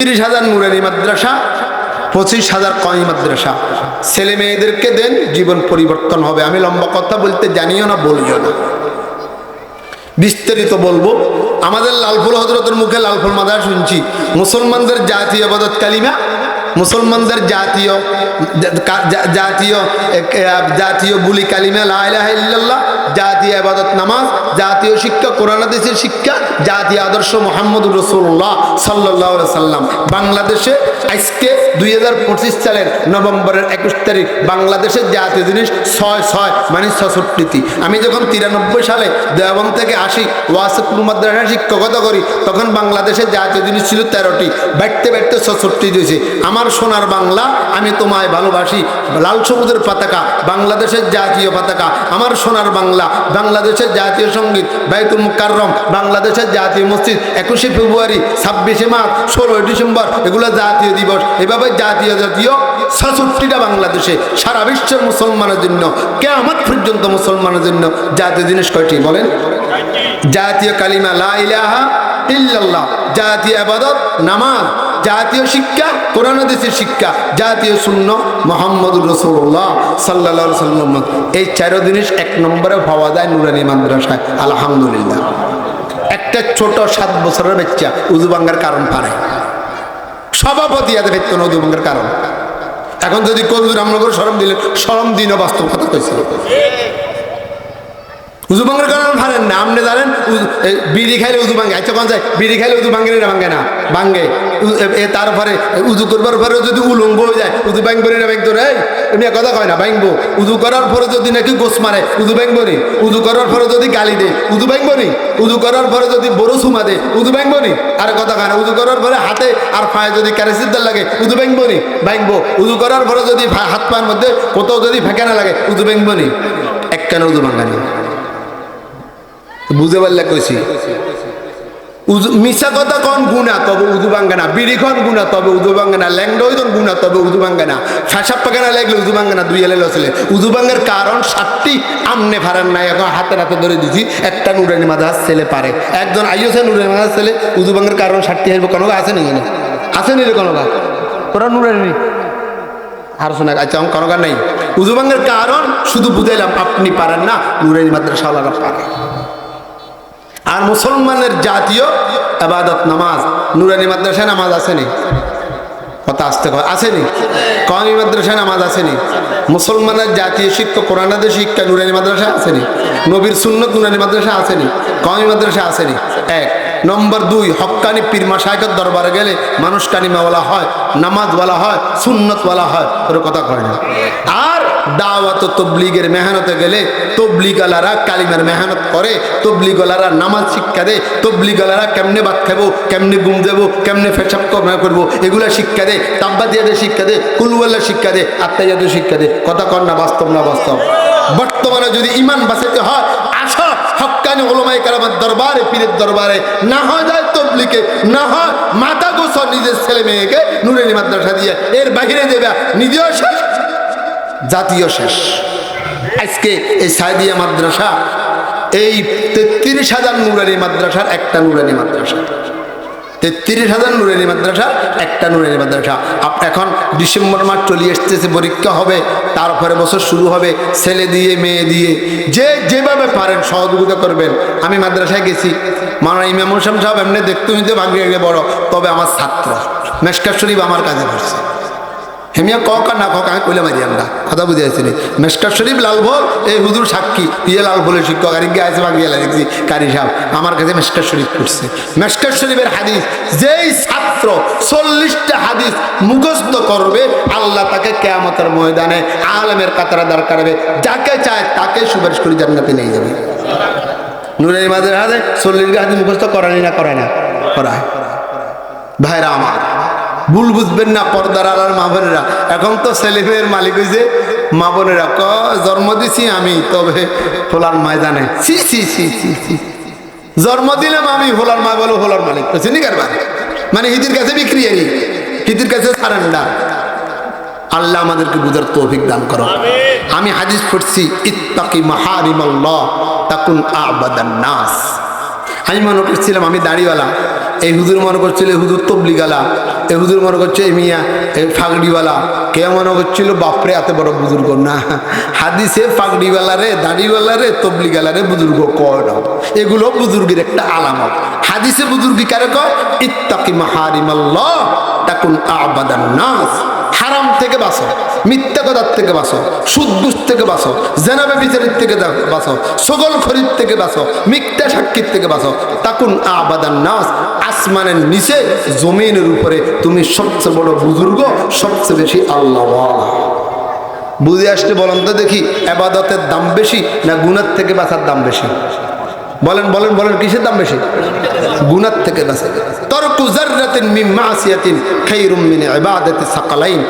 30,000 নুরানি মাদ্রাসা, 25,000 কওমি মাদ্রাসা। ছেলে মেয়েদেরকে দেন, জীবন পরিবর্তন হবে। আমি লম্বা কথা বলতে জানিও না, বলিও না, বিস্তারিত বলবো। আমাদের লালফুল হযরতের মুখে লালফুল মাদার শুনছি, মুসলমানদের জাতীয় ইবাদত কালিমা, মুসলমানদের জাতীয় জাতীয় জাতীয় বুলি কালিমা লা ইলাহা ইল্লাল্লাহ, জাতীয় ইবাদত নামাজ, জাতীয় শিক্ষা কোরআন হাদিসের শিক্ষা, জাতীয় আদর্শ মুহাম্মদুর রাসূলুল্লাহ সাল্লাল্লাহু আলাইহি সাল্লাম। বাংলাদেশে আজকে 2025 সালের নভেম্বরের 21 তারিখ বাংলাদেশের জাতীয় জিনিস 6 মানে 66টি। আমি যখন 93 সালে দেওবন্দ থেকে আসি, ওয়াসিফুল মাদ্রাসা শিক্ষকতা করি, তখন বাংলাদেশের জাতীয় জিনিস ছিল 13টি, বাড়তে বাড়তে 66 হয়েছে। আমার সোনার বাংলা, আমি তোমায় ভালোবাসি, লাল সবুজের পতাকা বাংলাদেশের জাতীয় পতাকা। আমার সোনার বাংলা, বাংলাদেশের জাতীয় সঙ্গীত, বাইতুল মুকাররম বাংলাদেশের জাতীয় মসজিদ, 21শে ফেব্রুয়ারি, 26শে মার্চ, 16ই ডিসেম্বর, এগুলো জাতীয় দিবস। এভাবে জাতীয় 66টা বাংলাদেশে, সারা বিশ্বের মুসলমানের জন্য, কিয়ামত পর্যন্ত মুসলমানের জন্য জাতীয় জিনিস কয়টি বলেন? জাতীয় কালিমা লা ইলাহা ইল্লাল্লাহ, জাতীয় ইবাদত নামাজ, জাতীয় শিক্ষা কোরআন হাদিসের শিক্ষা, জাতীয় সুন্নাহ মুহাম্মদুর রাসূলুল্লাহ সাল্লাল্লাহু আলাইহি ওয়াসাল্লাম। এই 4 জিনিস 1 নম্বরে পাওয়া যায় নুরানি মাদ্রাসায়, আলহামদুলিল্লাহ। একটা ছোট 7 বছরের বাচ্চা উযু ভাঙার কারণ পারে, সভাপতি এত ভেতর উযু ভাঙার কারণ। এখন যদি কবুর আমরা করে শরম দিলেন, শরম দিনও বাস্তব কথা কইছে। উযু ভাঙার কারণ পারেন না, আপনি জানেন বিড়ি খাইলে উযু ভাঙে। আচ্ছা কোন যায় বিড়ি খাইলে উযু ভাঙে না? ভাঙে না, ভাঙে। তারপরে উযু করবার পরে যদি উলঙ্গ হয়ে যায়, উযু ভাঙবো না? ভাঙতো রে, এমনি কথা কয় না, ভাঙবো। উযু করার পরে যদি নাকি গোস মারে, উযু ভাঙবো নি? উযু করার পরে যদি গালি দে, উযু ভাঙবো নি? উযু করার পরে যদি বড় সুমা দে, উযু ভাঙবো নি? আর কথা কয় না। উযু করার পরে হাতে আর পায়ে যদি কারেসিদ্দার লাগে, উযু ভাঙবো নি? ভাঙবো। উযু করার পরে যদি হাত পায়ের মধ্যে কোথাও যদি ফেঁকানা লাগে, উযু ভাঙবো নি? এক কেন উযু ভাঙানি? বুঝে পারলে কইছি। মিশা কথা কন গুণা, তবে উযু ভাঙে না। বিড়ি খন গুণা, তবে উযু ভাঙে না। ল্যাংডা হইতন গুণা, তবে উযু ভাঙে না। ফেসাব পাখানা লাগলে উযু ভাঙে না। 2 এলে লসলে উযু ভাঙার কারণ 7টি, আমনে পারেন নাই। এখন হাতে হাতে ধরে দিছি, একটা নুরানি মাদ্রাসার ছেলে পারে। একজন আইয়ছে নুরানি মাদ্রাসার ছেলে, উযু ভাঙার কারণ 7টি হইব। কোনো আছে নি? আছে নি রে কোনো? তোরা নুরানি আর শোনা? আচ্ছা আমার কোনো নাই। উযু ভাঙার কারণ শুধু বুঝাইলাম, আপনি পারেন না, নুরানি মাদ্রাসাওয়ালারা পারে। আর মুসলমানের জাতীয় ইবাদত নামাজ, নুরানি মাদ্রাসায় নামাজ আসেনি? কথা আসতে আসেনি? কওমি মাদ্রাসায় নামাজ আসেনি? মুসলমানের জাতীয় শিক্ষা কোরআন হাদিস শিক্ষা নুরানি মাদ্রাসায় আসেনি? নবীর সুন্নত নুরানি মাদ্রাসায় আসেনি? কওমি মাদ্রাসায় আসেনি? 1 নম্বর 2, হক্কানি পীর মাশায়েখের দরবারে গেলে মানুষ কালিমা বলা হয়, নামাজ বলা হয়, সুন্নত বলা হয়, ওর কথা কয় না। আর দাওয়াত ও তবলিগের মেহনতে গেলে তবলিগওয়ালারা কালিমার মেহনত করে, তবলিগওয়ালারা নামাজ শিক্ষা দেয়, তবলিগওয়ালারা কেমনে ভাত খাবো, কেমনে ঘুম দেবো, কেমনে পেশাব করবো, এগুলা শিক্ষা দেয়, তাব্বাতিয়াদের শিক্ষা দেয়, কুলওয়াল্লাহ শিক্ষা দেয়, আত্মাইয়াদের শিক্ষা দেয়। কথা কন না? বাস্তব না বাস্তব? বর্তমানে যদি ইমান বাঁচাতে হয়, আসো হক্কানি উলামায়ে কেরামের দরবারে, পীরের দরবারে, না হয় যায় তবলিগে, না হয় মাথা গোসর নিজের ছেলে মেয়েকে নুরানি মাদ্রাসা দিয়ে, এর বাহিরে দেবে নিজেও শেষ, জাতীয় শেষ। আজকে এই সাইদিয়া মাদ্রাসা, এই 33,000 নুরানি মাদ্রাসার একটা নুরানি মাদ্রাসা, 33,000 নুরানি মাদ্রাসা একটা নুরানি মাদ্রাসা। এখন ডিসেম্বর মাস চলে আসতেছে, পরীক্ষা হবে, তারপরে বছর শুরু হবে। ছেলে দিয়ে মেয়ে দিয়ে যে যেভাবে পারেন সহযোগিতা করবেন। আমি মাদ্রাসায় গেছি, মাওলানা ইমাম হোসেন সাহেব এমনি দেখতে নিতে ভাগ্যে বড়, তবে আমার ছাত্র মেশকাত শরীফ আমার কাছে করছে। হেমিয়া কা না কা আমি কইলে মারি, আমরা কথা বুঝে আসছি। মেশকাত শরীফ লালভোল, এই হুজুর সাক্ষী, ইয়ে লালভোলের শিক্ষক আর গিয়ে আছে বাগিয়ে দেখছি কারি সাহেব আমার কাছে মেশকাত শরীফ করছে। মেশকাত শরীফের হাদিস যেই ছাত্র 40টা হাদিস মুখস্থ করবে, আল্লাহ তাকে কিয়ামতের ময়দানে আলেমের কাতারে দাঁড় করাবে, যাকে চায় তাকে সুপারিশ করে জান্নাতে নিয়ে যাবে। নুরানি মাদ্রাসাতে 40 হাদিস মুখস্থ করানি না? করায় না? করায়। ভাইরা আমার, ভুল বুঝবেন না পর্দার আলার মা বোনেরা। এখন তো ছেলে মেয়ের মালিক হয়েছে মা বোনেরা। জন্ম দিছি আমি, তবে হোলার ময়দানে সি সি সি সি সি জন্ম দিলাম আমি, হোলার মা বলো হোলার মালিক চিনি কারবার, মানে হিদির কাছে বিক্রি, হিদির কাছে সারেন্ডার। আল্লাহ আমাদেরকে বুঝার তৌফিক দান করো। আমি হাদিস পড়ছি, ইত্তাকি মাহারিমাল্লাহ তাকুন আবাদান নাস। আমি মনে করছিলাম আমি দাড়িওয়ালা, এই হুজুর মনে করছিল এই হুজুর তবলিগালা, এই হুজুর মনে করছে এই মিয়া এই ফাগড়িওয়ালা, কে মনে করছিল বাপরে এত বড় বুজুর্গ না। হাদিসে ফাগড়িওয়ালারে দাড়িওয়ালারে তবলিগালারে বুজুর্গ কয় না, এগুলো বুজুর্গের একটা আলামত। হাদিসে বুজুর্গি কারে কয়? ইত্তাকি মাহারিমাল্লাহ তাকুন আবাদান নাস। হারাম থেকে বাঁচো, মিথ্যা কথার থেকে বাঁচো, সুদ ঘুষ থেকে বাঁচো, জেনাবে বিচারের থেকে বাঁচো, সকল খরিদ থেকে বাঁচো, মিথ্যা সাক্ষীর থেকে বাঁচো। তাকুন আবাদান নাস, আসমানের নিচে জমিনের উপরে তুমি সবচেয়ে বড় বুজুর্গ, সবচেয়ে বেশি আল্লাহওয়ালা। বুঝে আসলে বলেন তো দেখি, ইবাদতের দাম বেশি না গুনার থেকে বাঁচার দাম বেশি? বলেন বলেন বলেন, কিসের দাম বেশি? গুনার থেকে বাঁচা। তরকু যাররাতিন মিন মাসিয়াতিন খায়রুম মিন ইবাদাতি সাকালাইন।